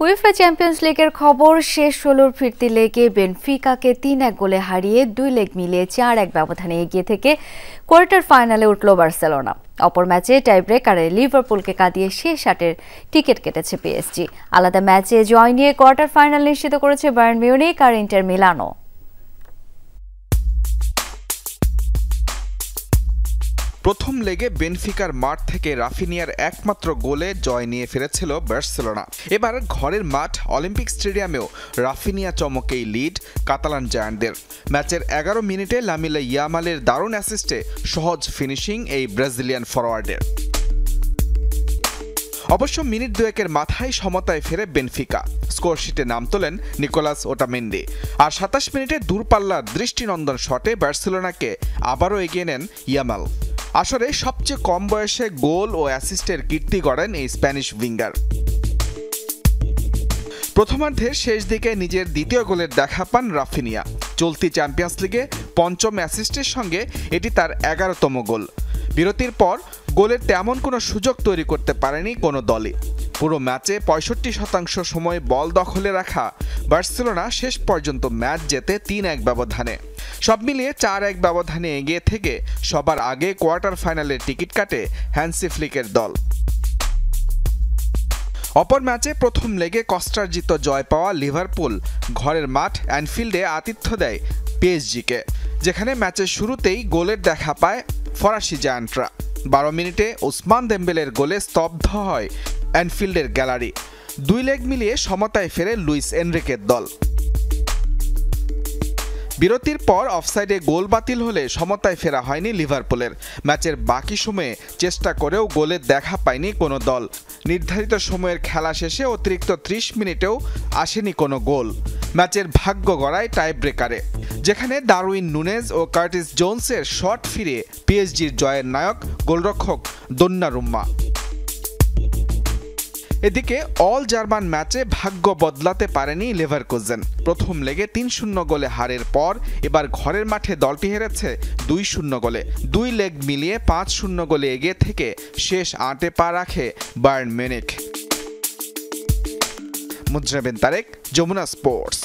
UEFA champions লিগের খবর, শেষ ১৬র ফিরতি লেগে বেনফিকাকে ৩-১ গোলে হারিয়ে ২ লেগ মিলিয়ে ৪-১ ব্যবধানে এগিয়ে থেকে কোয়ার্টার ফাইনালে উঠল বার্সেলোনা। অপর ম্যাচে টাইব্রেকারে লিভারপুলকে কাটিয়ে শেষ ৮-এর টিকিট কেটেছে পিএসজি। আলাদা ম্যাচে জয় নিয়ে কোয়ার্টার ফাইনাল নিশ্চিত করেছে বায়ার্ন মিউনিখ আর ইন্টার মিলানো। প্রথম লেগে বেনফিকার মাঠ থেকে রাফিনিয়ার একমাত্র গোলে জয় নিয়ে ফিরেছিল বার্সেলোনা। এবার ঘরের মাঠ অলিম্পিক স্টেডিয়ামেও রাফিনিয়া চমকেই লিড কাতালান জায়ান্টদের। ম্যাচের ১১ মিনিটে লামিনে ইয়ামালের দারুণ অ্যাসিস্টে সহজ ফিনিশিং এই ব্রাজিলিয়ান ফরোয়ার্ডের। অবশ্য মিনিট দুয়েকের মাথায় সমতায় ফেরে বেনফিকা, স্কোরশিটে নাম তোলেন নিকোলাস ওটামেন্ডি। আর ২৭ মিনিটে দূরপাল্লার দৃষ্টিনন্দন শটে বার্সেলোনাকে আবারও এগিয়ে নেন ইয়ামাল। আসরে সবচেয়ে কম বয়সে গোল ও অ্যাসিস্টের কীর্তি গড়েন এই স্প্যানিশ উইঙ্গার। প্রথমার্ধের শেষ দিকে নিজের দ্বিতীয় গোলের দেখা পান রাফিনিয়া। চলতি চ্যাম্পিয়ন্স লিগে পঞ্চম অ্যাসিস্টের সঙ্গে এটি তার ১১তম গোল। বিরতির পর গোলের তেমন কোনো সুযোগ তৈরি করতে পারেনি কোনো দলই। পুরো ম্যাচে ৬৫% সময় বল দখলে রাখা বার্সেলোনা শেষ পর্যন্ত ম্যাচ জেতে ৩-১ ব্যবধানে। সব মিলিয়ে ৪-১ ব্যবধানে এগিয়ে থেকে সবার আগে কোয়ার্টার ফাইনালের টিকিট কাটে হ্যান্সি ফ্লিকের দল। অপর ম্যাচে প্রথম লেগে কষ্টার্জিত জয় পাওয়া লিভারপুল ঘরের মাঠ অ্যানফিল্ডে আতিথ্য দেয় পিএসজিকে, যেখানে ম্যাচের শুরুতেই গোলের দেখা পায় ফরাসি জায়ান্টরা। ১২ মিনিটে ওসমান দেম্বেলের গোলে স্তব্ধ হয় অ্যানফিল্ডের গ্যালারি। ২ লেগ মিলিয়ে সমতায় ফেরে লুইস এনরিকের দল। বিরতির পর অফসাইডে গোল বাতিল হলে সমতায় ফেরা হয়নি লিভারপুলের। ম্যাচের বাকি সময়ে চেষ্টা করেও গোলের দেখা পায়নি কোনো দল। নির্ধারিত সময়ের খেলা শেষে অতিরিক্ত ৩০ মিনিটেও আসেনি কোনো গোল। ম্যাচের ভাগ্য গড়ায় টাইব্রেকারে, যেখানে ডারউইন নুনেজ ও কার্টিস জোনসের শট ফিরিয়ে পিএসজির জয়ের নায়ক গোলরক্ষক দোন্নারুম্মা। এদিকে অল জার্মান ম্যাচে ভাগ্য বদলাতে পারেনি লেভারকুজেন। প্রথম লেগে ৩-০ গোলে হারের পর এবার ঘরের মাঠে দলটি হেরেছে ২-০ গোলে। ২ লেগ মিলিয়ে ৫-০ গোলে এগিয়ে থেকে শেষ ৮-এ পা রাখে Bayern Munich. Mujrabin Tarek, Jamuna sports.